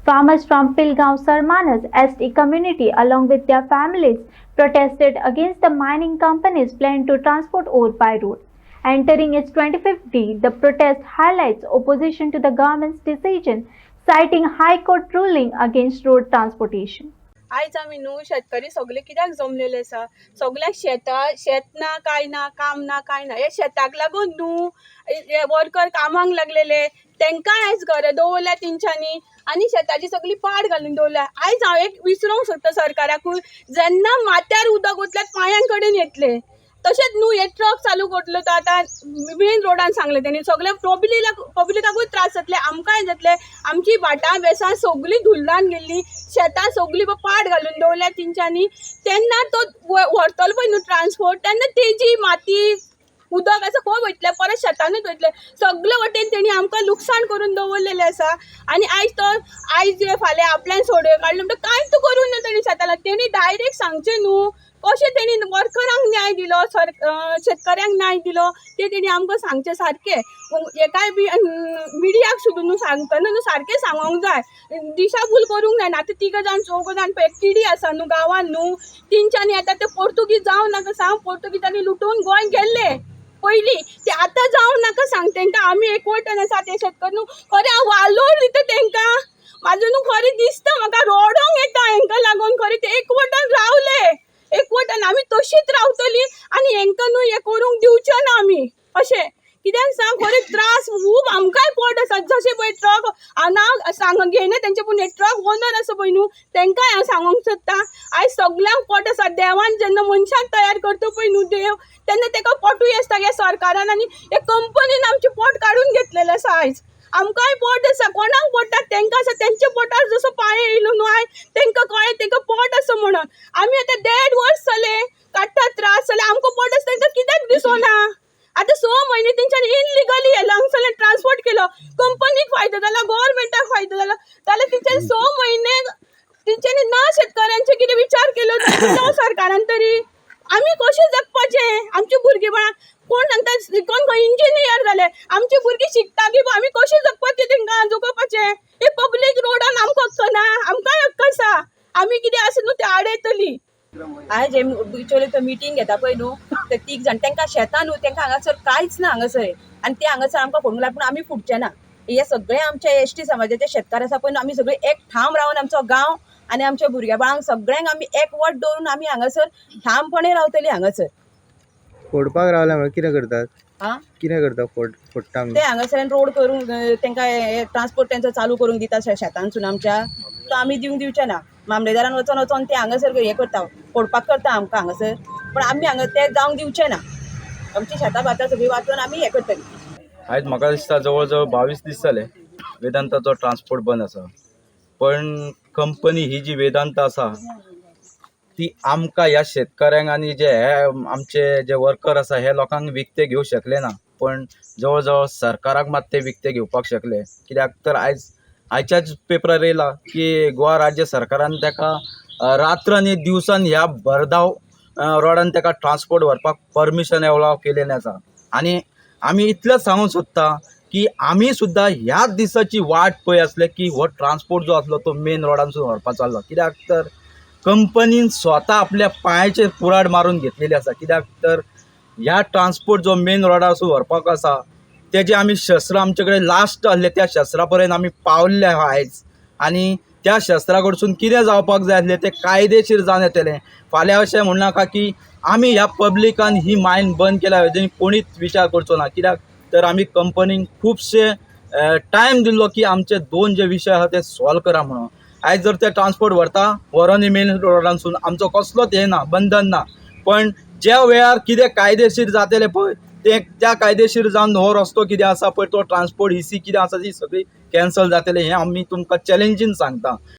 Farmers from Pilgaon Sarmanas ST community along with their families protested against the mining company's plan to transport ore by road. Entering its 25th day, the protest highlights opposition to the government's decision, citing High Court ruling against road transportation. आयज आमी न्हू शेतकरी सगळे कित्याक जमलेले आसा, सगळ्याक शेत ना काय ना, काम ना काय ना, हे शेताक लागून न्हू हे वर्कर कामाक लागलेले तेंकां आयज घरा दवरल्या तेंच्यांनी आनी शेताची सगळी पाड घालून दवरल्या. आयज हांव एक विचारूंक सोदता सरकाराकूय, जेन्ना माथ्यार उदक वतल्यार पांयां कडेन येतले तशेंच न्हू हे ट्रक चालू करतलो तो आतां मेन रोडान सांगले तेणी सगळे पब्लिकाकूय त्रास जातले, आमकांय जातले. आमची भाटां बेसां सगळीं धुल्लान गेल्ली, शेतां सगळीं पाड घालून दवरल्या तेंच्यांनी. तेन्ना तो व्हरतलो पळय न्हू ट्रान्सपोर्ट, तेन्ना तेजी माती उदक आसा खंय वयतलें, परत शेतानूच वयतलें. सगळे वटेन तेणी आमकां लुकसाण करून दवरलेलें आसा. आनी आयज फाल्यां आपल्यान सोडयो काडल्यो म्हणटा कांयच करूं ना तेणी शेताला. तेणी डायरेक्ट सांगचें न्हू कशें तेणी वर्करांक न्याय दिलो, शेतकऱ्यांक न्याय दिलो तें तेणी आमकां सांगचें सारकें. एकाय बी मिडियाक सुद्दां न्हू सांगतना न्हू सारकें सांगोंक जाय, दिशाभूल करूंक जायना. आतां 3 जाण 4 जाण पळय टिडी आसा न्हू गांवांत न्हू, तेंच्यांनी आतां ते पोर्तुगीज जावं नाका सांग, पोर्तुगीजांनी लुटून गोंय गेल्ले पयलीं, ते आतां जावं नाका सांग तेंकां. आमी एकवटान आसा ते शेतकरी न्हू, खरें हांव वालोर दिता तेंकां. म्हाजो न्हू खरें दिसता म्हाका, रोडोंक येता हेंकां लागून. खरें ते एकवटान रावले, एकवटान आमी तशींच रावतलीं आनी हेंकां न्हू हें करूंक दिवचें ना आमी अशें. कित्याक सांग, खरें त्रास खूब आमकांय पड आसा. जशें पळय ट्रक हांव सांग घेयना तेंचे, पूण हे ट्रक ओनर आसा पळय न्हू तेंकांय हांव सांगूंक सोदतां, आयज सगळ्यांक पट आसा. देवान जेन्ना मनशाक तयार करता पळय न्हू देव, तेन्ना ताका पटूय आसता ह्या सरकारान आनी हे कंपनीन आमचे पोट काडून घेतलेलें आसा. आयज आमकांय पोट आसा, कोणाक पडटा तेंकां आसा, तेंच्या पोटार जसो पांय येयलो न्हू आयज तेंकां कळ्ळें तेंकां पोट आसा म्हणून. आमी आतां 1.5 वर्स जाले काडटा त्रास जाल्यार आमकां पोट आसा तेंकां कित्याक दिसोना. आतां 6 म्हयने तेंच्यांनी इनलिगली हांगासरल्यान ट्रान्सपोर्ट केलो. कंपनीक फायदो जाला, गव्हर्मेंटाक फायदो जाला, जाल्यार तेंच्यांनी 6 म्हयने तेंच्यांनी ना शेतकऱ्यांचे कितें विचार केलो जाल्यार सरकारान तरी. आमी कशें जगपाचें? आमची भुरगीं बाळां कोण सांगता शिकून खंय इंजिनियर जाले, आमची भुरगीं शिकता की आमी कशें जगपाचें तेंकां जगोवपाचें? हे पब्लीक रोडान आमकां हक्क ना, आमकांय हक्क आसा. आमी कितें आसा न्हू तें आडयतलीं. आयज हे बिचोले मिटींग घेता पळय न्हू ते 3 जाण तेंकां शेतां न्हू, तेंकां हांगासर कांयच ना हांगासर, आनी ते हांगासर आमकां फोडूंक लागले. पूण आमी फुटचे ना. हे सगळे आमचे एसटी समाजाचे शेतकार आसा पळय न्हू, आमी सगळे एक ठाम रावन आमचो गांव आनी आमच्या भुरग्या बाळांक सगळ्यांक आमी एकवट दवरून आमी हांगासर ठामपणे रावतलीं. हांगासर फोडपाक रावल्या म्हळ्यार कितें करतात? कितें करता फोडटा ते हांगासर रोड करूंक तेंकां ट्रान्सपोर्ट तेंचो चालू करूंक दिता शेतांसून आमच्या, तो आमी दिवचे ना. मामलेदारान वचोन ते हांगासर हे करता, फोडपाक करता आमकां हांगासर. पूण आमी हांगा ते जावंक दिवचे ना. आमची शेतां भातां सगळीं वाचून आमी हे करतलीं. आयज म्हाका दिसता जवळ जवळ 22 दीस जाले वेदांताचो ट्रान्सपोर्ट बंद आसा. पण कंपनी ही जी वेदांत आसा ती आमकां ह्या शेतकऱ्यांक आनी जे हे आमचे जे वर्कर आसा हे लोकांक विकते घेवंक शकले ना. पण जवळ जवळ सरकाराक मात ते विकते घेवपाक शकले. कित्याक तर आयच्याच पेपरार येयला की गोवा राज्य सरकारान ताका रात्र दिवसान ह्या भरधाव रोडान ताका ट्रान्सपोर्ट व्हरपाक परमिशन एवलाव केलेलें आसा. आनी आमी इतलेंच सांगूंक सोदता की आमी सुद्दां ह्याच दिसाची वाट पळय आसले की हो ट्रान्सपोर्ट जो आसलो तो मेन रोडानसून व्हरपाचो आसलो. कित्याक तर कंपनीन स्वता आपल्या पांयाचेर कुराड मारून घेतलेली आसा. कित्याक तर ह्या ट्रान्सपोर्ट जो मेन रोडारसून व्हरपाक आसा तेजे आमी शस्त्र आमचे कडेन लास्ट आसले त्या शस्त्रा पर्यंत आमी पावल्ले आयज. आनी त्या शस्त्रा कडसून कितें जावपाक जाय आसलें तें कायदेशीर जावन येतलें. फाल्यां अशें म्हणनाका की आमी ह्या पब्लिकान ही मायन बंद केल्या हेजेर कोणीच विचार करचो ना. कित्याक तर आमी कंपनीक खुबशे टायम दिल्लो की आमचे 2 जे विशय आसा ते सॉल्व करा म्हणून. आयज जर ते ट्रान्सपोर्ट व्हरोनी मेन रोडानसून आमचो कसलोच हे ना, बंधन ना. पण ज्या वेळार कितें कायदेशीर जातलें पळय ते त्या कायदेशीर जावन हो रस्तो कितें आसा पळय तो ट्रान्सपोर्ट EC कितें आसा ती सगळी कॅन्सल जातली. हें आमी तुमकां चॅलेंजीन सांगता.